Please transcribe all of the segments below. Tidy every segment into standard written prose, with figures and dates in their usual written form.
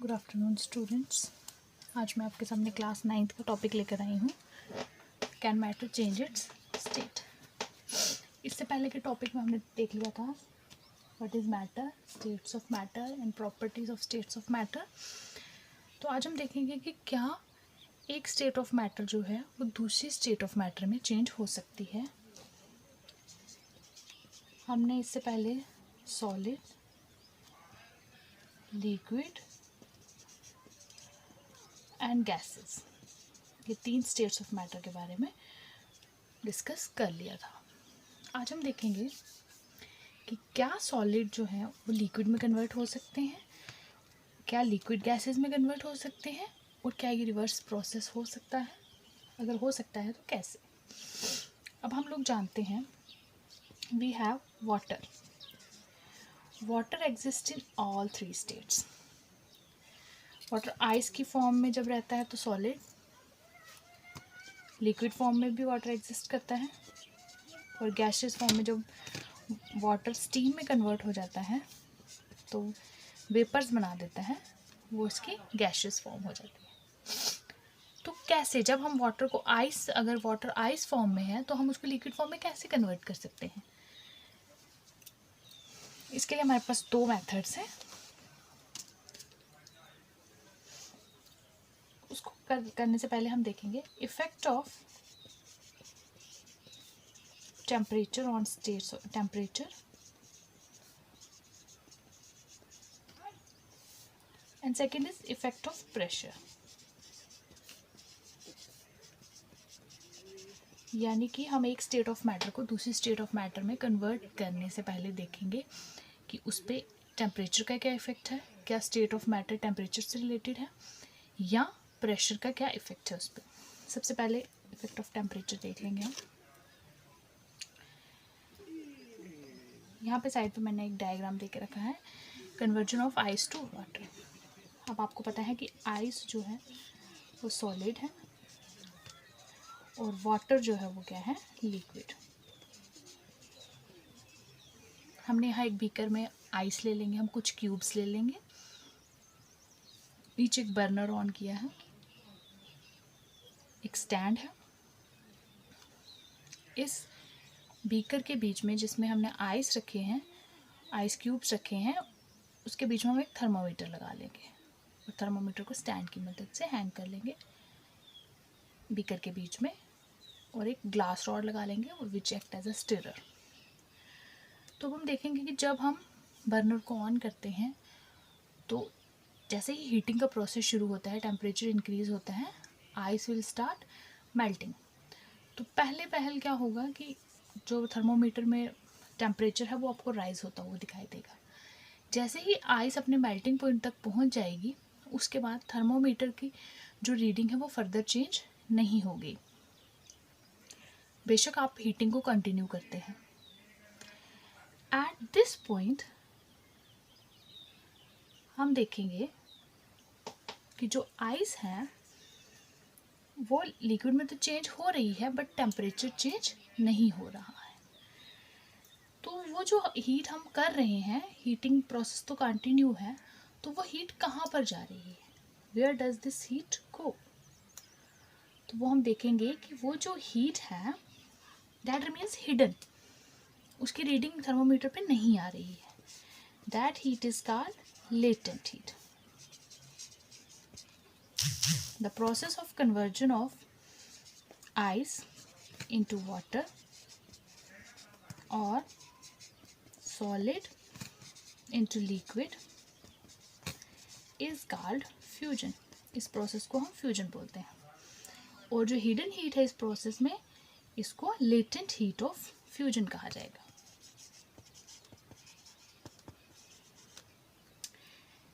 Good afternoon students. आज मैं आपके सामने क्लास 9th का टॉपिक लेकर आई हूँ, can matter change it's state. इससे पहले के टॉपिक में हमने देख लिया था what is matter, states of matter and properties of states of matter. तो आज हम देखेंगे कि क्या एक स्टेट ऑफ मैटर जो है वो दूसरी स्टेट ऑफ मैटर में चेंज हो सकती है। हमने इससे पहले सॉलिड, लिक्विड एंड गैसेस, ये 3 स्टेट्स ऑफ मैटर के बारे में डिस्कस कर लिया था। आज हम देखेंगे कि क्या सॉलिड जो है वो लिक्विड में कन्वर्ट हो सकते हैं, क्या लिक्विड गैसेस में कन्वर्ट हो सकते हैं, और क्या ये रिवर्स प्रोसेस हो सकता है, अगर हो सकता है तो कैसे। अब हम लोग जानते हैं we have water. Water exist in all 3 states. Water ice की फॉर्म में जब रहता है तो सॉलिड, लिक्विड फॉर्म में भी वाटर एग्जिस्ट करता है, और गैसियस फॉर्म में जब वाटर स्टीम में कन्वर्ट हो जाता है तो वेपर्स बना देता है, वो इसकी गैसियस फॉर्म हो जाती है। तो कैसे, जब हम वाटर को आइस, अगर वाटर आइस फॉर्म में है तो हम उसको लिक्विड फॉर्म में कैसे कन्वर्ट कर सकते हैं। इसके लिए हमारे पास 2 मेथड्स हैं। उसको करने से पहले हम देखेंगे effect of temperature on states, temperature and second is effect of pressure. यानी कि हम एक स्टेट ऑफ मैटर को दूसरी स्टेट ऑफ मैटर में कन्वर्ट करने से पहले देखेंगे कि उस पर टेम्परेचर का क्या इफेक्ट है, क्या स्टेट ऑफ मैटर टेम्परेचर से रिलेटेड है, या प्रेशर का क्या इफेक्ट है उस पर। सबसे पहले इफेक्ट ऑफ टेम्परेचर देख लेंगे हम। यहाँ पे साइड पे मैंने एक डायग्राम दे के रखा है, conversion of ice to water. अब आपको पता है कि आइस जो है वो सॉलिड है और वाटर जो है वो क्या है, लिक्विड। हमने यहाँ एक बीकर में आइस ले लेंगे, हम कुछ क्यूब्स ले लेंगे, नीचे एक बर्नर ऑन किया है, एक स्टैंड है। इस बीकर के बीच में जिसमें हमने आइस रखे हैं, आइस क्यूब्स रखे हैं, उसके बीच में हम एक थर्मामीटर लगा लेंगे और थर्मामीटर को स्टैंड की मदद से हैंग कर लेंगे बीकर के बीच में, और एक ग्लास रॉड लगा लेंगे which act as a stirrer. तो हम देखेंगे कि जब हम बर्नर को ऑन करते हैं तो जैसे ही हीटिंग का प्रोसेस शुरू होता है, टेम्परेचर इंक्रीज़ होता है, आइस विल स्टार्ट मेल्टिंग। तो पहल क्या होगा कि जो थर्मोमीटर में टेम्परेचर है वो आपको राइज होता हुआ दिखाई देगा। जैसे ही आइस अपने मेल्टिंग पॉइंट तक पहुंच जाएगी, उसके बाद थर्मोमीटर की जो रीडिंग है वो फर्दर चेंज नहीं होगी, बेशक आप हीटिंग को कंटिन्यू करते हैं। एट दिस पॉइंट हम देखेंगे कि जो आइस है वो लिक्विड में तो चेंज हो रही है बट टेम्परेचर चेंज नहीं हो रहा है। तो वो जो हीट हम कर रहे हैं, हीटिंग प्रोसेस तो कंटिन्यू है, तो वो हीट कहाँ पर जा रही है, वेयर डज दिस हीट गो। तो वो हम देखेंगे कि वो जो हीट है दैट रिमेन्स हिडन, उसकी रीडिंग थर्मोमीटर पे नहीं आ रही है। That heat is called latent heat. The process of conversion of ice into water or solid into liquid is called fusion. इस प्रोसेस को हम फ्यूजन बोलते हैं, और जो हिडन हीट है इस प्रोसेस में, इसको लेटेंट हीट ऑफ फ्यूजन कहा जाएगा।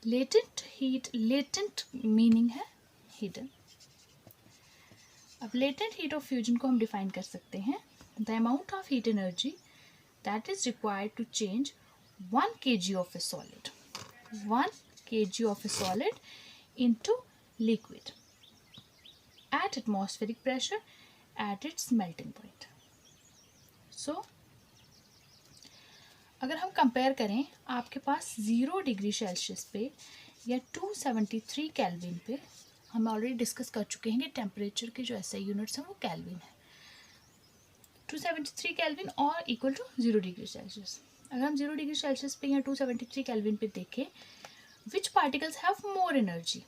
लेटेंट हीट, लेटेंट मीनिंग है हिडन। अब लेटेंट हीट ऑफ फ्यूजन को हम डिफाइन कर सकते हैं, the amount of heat energy that is required to change 1 kg of a solid, 1 kg of a solid into liquid at atmospheric pressure at its melting point. So अगर हम compare करें, आपके पास 0 degree Celsius पे या 273 kelvin पे, हम already discuss कर चुके हैं कि टेम्परेचर के जो एसआई यूनिट्स हैं वो केल्विन है, 273 केल्विन और इक्वल टू 0 डिग्री सेल्सियस। अगर हम 0 डिग्री सेल्सियस पे या 273 केल्विन पे देखें, which particles have more energy,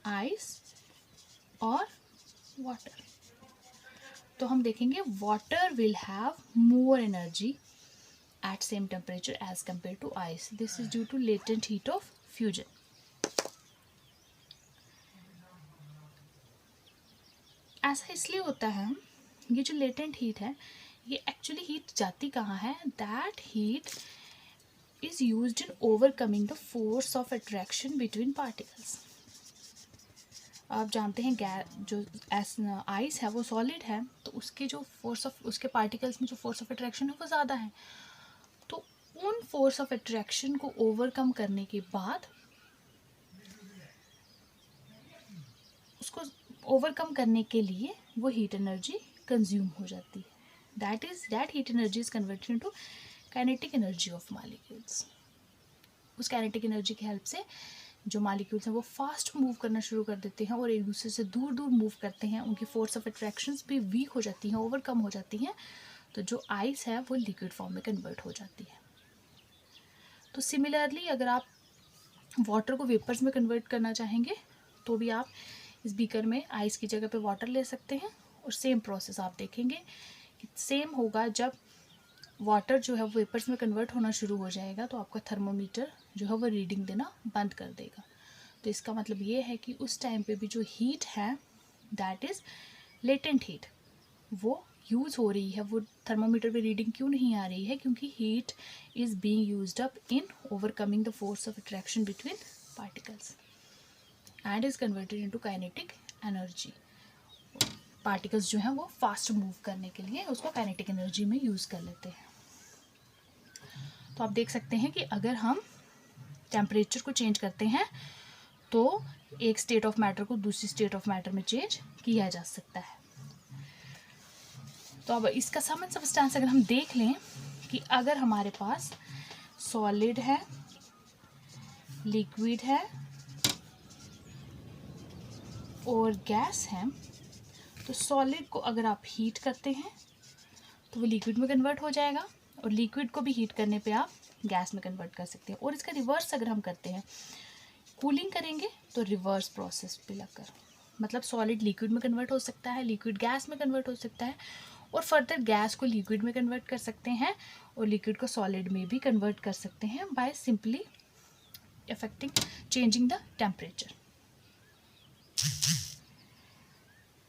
ice और वाटर, तो हम देखेंगे water will have more energy at same temperature as compared to ice. This is due to latent heat of fusion. ऐसा इसलिए होता है, ये जो लेटेंट हीट है ये एक्चुअली हीट जाती कहाँ है, that heat is used in overcoming the force of attraction between particles. आप जानते हैं जो आइस है वो सॉलिड है, तो उसके जो फोर्स ऑफ, उसके पार्टिकल्स में जो फोर्स ऑफ अट्रैक्शन है वो ज़्यादा है, तो उन फोर्स ऑफ अट्रैक्शन को ओवरकम करने के बाद, उसको ओवरकम करने के लिए वो हीट एनर्जी कंज्यूम हो जाती है, that heat energy is converted into kinetic energy of molecules. उस काइनेटिक एनर्जी की हेल्प से जो मॉलिक्यूल्स हैं वो फास्ट मूव करना शुरू कर देते हैं और एक दूसरे से दूर दूर मूव करते हैं, उनकी फोर्स ऑफ अट्रैक्शंस भी वीक हो जाती हैं, ओवरकम हो जाती हैं, तो जो आइस है वो लिक्विड फॉर्म में कन्वर्ट हो जाती है। तो सिमिलरली अगर आप वाटर को वेपर्स में कन्वर्ट करना चाहेंगे तो भी आप इस बीकर में आइस की जगह पे वाटर ले सकते हैं, और सेम प्रोसेस आप देखेंगे कि सेम होगा। जब वाटर जो है वो वेपर्स में कन्वर्ट होना शुरू हो जाएगा तो आपका थर्मोमीटर जो है वो रीडिंग देना बंद कर देगा। तो इसका मतलब ये है कि उस टाइम पे भी जो हीट है दैट इज़ लेटेंट हीट, वो यूज़ हो रही है। वो थर्मोमीटर पे रीडिंग क्यों नहीं आ रही है, क्योंकि heat is being used up in overcoming the force of attraction between particles and is converted into kinetic energy. Particles जो हैं वो फास्ट मूव करने के लिए उसको काइनेटिक एनर्जी में यूज़ कर लेते हैं। तो आप देख सकते हैं कि अगर हम टेम्परेचर को चेंज करते हैं तो एक स्टेट ऑफ मैटर को दूसरी स्टेट ऑफ मैटर में चेंज किया जा सकता है। तो अब इसका सम एंड सब्सटेंस अगर हम देख लें कि अगर हमारे पास सॉलिड है, लिक्विड है और गैस है, तो सॉलिड को अगर आप हीट करते हैं तो वो लिक्विड में कन्वर्ट हो जाएगा, और लिक्विड को भी हीट करने पे आप गैस में कन्वर्ट कर सकते हैं। और इसका रिवर्स अगर हम करते हैं, कूलिंग करेंगे तो रिवर्स प्रोसेस पे लगकर, मतलब सॉलिड लिक्विड में कन्वर्ट हो सकता है, लिक्विड गैस में कन्वर्ट हो सकता है, और फर्दर गैस को लिक्विड में कन्वर्ट कर सकते हैं और लिक्विड को सॉलिड में भी कन्वर्ट कर सकते हैं by simply affecting changing the temperature.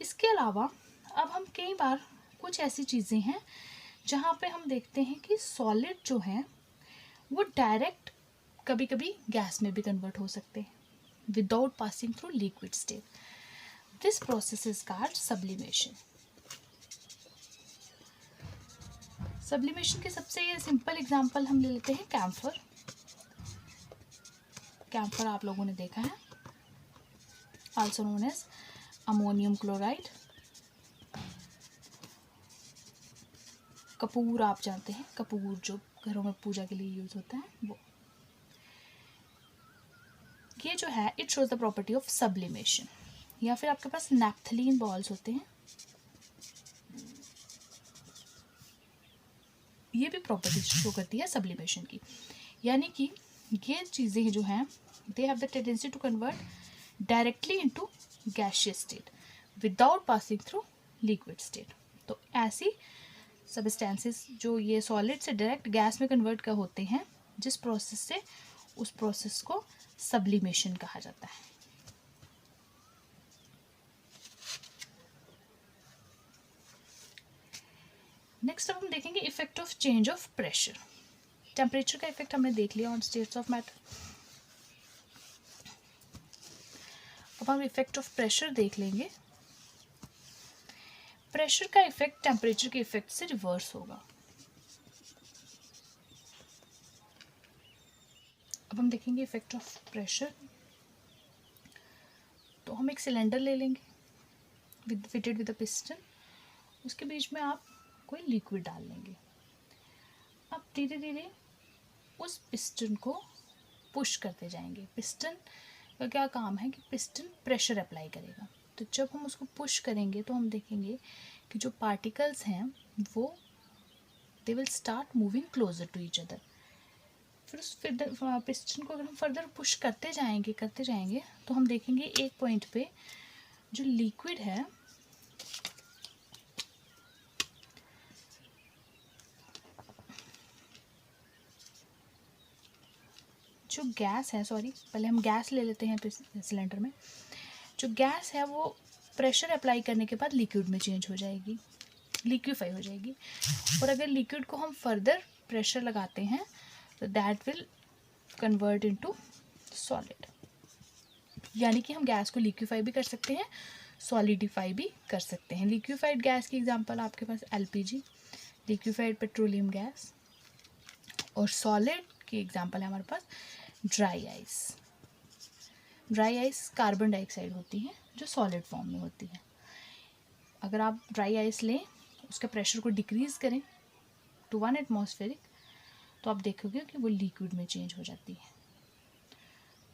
इसके अलावा अब हम कई बार कुछ ऐसी चीज़ें हैं जहाँ पे हम देखते हैं कि सॉलिड जो है वो डायरेक्ट कभी कभी गैस में भी कन्वर्ट हो सकते हैं without passing through liquid state. This process is called sublimation. Sublimation के सबसे ये सिंपल एग्जांपल हम ले लेते हैं कैम्फर। कैम्फर आप लोगों ने देखा है, also known as ammonium chloride. कपूर आप जानते हैं, कपूर जो घरों में पूजा के लिए यूज होता है वो। ये जो है it shows the property of sublimation. या फिर आपके पास नैप्थलीन बॉल्स होते हैं, ये भी प्रॉपर्टी शो करती है सब्लिमेशन की। यानी कि ये चीज़ें जो हैं they have the tendency to convert directly into gaseous state without passing through liquid state. तो ऐसी सब्सटेंसेस जो ये सॉलिड से डायरेक्ट गैस में कन्वर्ट कर होते हैं, जिस प्रोसेस से, उस प्रोसेस को सब्लिमेशन कहा जाता है। नेक्स्ट अब हम देखेंगे effect of change of pressure. Temperature का इफेक्ट हमने देख लिया ऑन स्टेट्स ऑफ मैटर। अब हम इफेक्ट ऑफ प्रेशर देख लेंगे। प्रेशर का इफेक्ट टेम्परेचर के इफेक्ट से रिवर्स होगा। अब हम देखेंगे इफेक्ट ऑफ प्रेशर। तो हम एक सिलेंडर ले लेंगे फिटेड विद अ पिस्टन, उसके बीच में आप कोई लिक्विड डाल लेंगे। अब धीरे धीरे उस पिस्टन को पुश करते जाएंगे। पिस्टन का क्या काम है कि पिस्टन प्रेशर अप्लाई करेगा। तो जब हम उसको पुश करेंगे तो हम देखेंगे कि जो पार्टिकल्स हैं वो they will start moving closer to each other. फिर उस पिस्टन को अगर हम फर्दर पुश करते जाएंगे तो हम देखेंगे एक पॉइंट पे जो लिक्विड है जो गैस है, सॉरी पहले हम गैस ले लेते हैं तो सिलेंडर में जो गैस है वो प्रेशर अप्लाई करने के बाद लिक्विड में चेंज हो जाएगी, लिक्विफाई हो जाएगी। और अगर लिक्विड को हम फर्दर प्रेशर लगाते हैं तो that will convert into solid. यानी कि हम गैस को लिक्विफाई भी कर सकते हैं, सॉलिडिफाई भी कर सकते हैं। लिक्विफाइड गैस की एग्जांपल आपके पास एलपीजी, लिक्विफाइड पेट्रोलियम गैस, और सॉलिड की एग्जांपल है हमारे पास dry ice. Dry ice carbon dioxide होती है जो सॉलिड फॉर्म में होती है। अगर आप ड्राई आइस लें, उसके प्रेशर को डिक्रीज़ करें टू 1 एटमॉस्फेरिक, तो आप देखोगे कि वो लिक्विड में चेंज हो जाती है।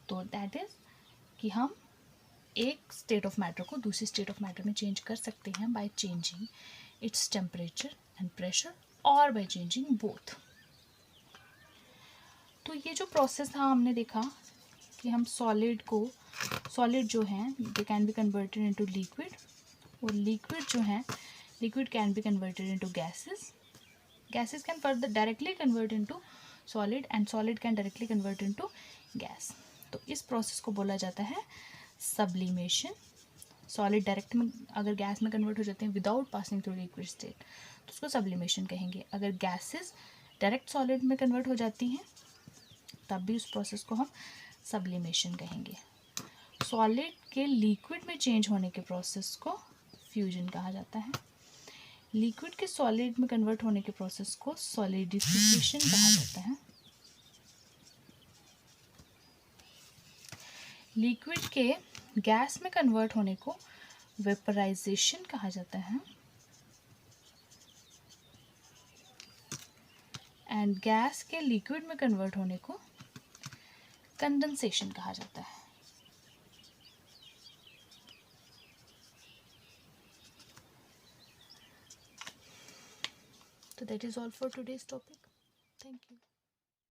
तो दैट इज़ कि हम एक स्टेट ऑफ मैटर को दूसरी स्टेट ऑफ मैटर में चेंज कर सकते हैं by changing its temperature and pressure और बाय चेंजिंग बोथ। तो ये जो प्रोसेस था हमने देखा कि हम सॉलिड जो हैं they can be converted into liquid, और लिक्विड जो हैं liquid can be converted into gases, gases can further directly convert into solid and solid can directly convert into gas. तो इस प्रोसेस को बोला जाता है सब्लिमेशन। सॉलिड डायरेक्ट में अगर गैस में कन्वर्ट हो जाते हैं without passing through liquid state तो उसको सब्लिमेशन कहेंगे। अगर गैसेस डायरेक्ट सॉलिड में कन्वर्ट हो जाती हैं तब भी उस प्रोसेस को हम सब्लिमेशन कहेंगे। सॉलिड के लिक्विड में चेंज होने के प्रोसेस को फ्यूजन कहा जाता है। लिक्विड के सॉलिड में कन्वर्ट होने के प्रोसेस को सॉलिडिफिकेशन कहा जाता है। लिक्विड के गैस में कन्वर्ट होने को वेपराइजेशन कहा जाता है, एंड गैस के लिक्विड में कन्वर्ट होने को कंडेंसेशन कहा जाता है। So that is all for today's topic.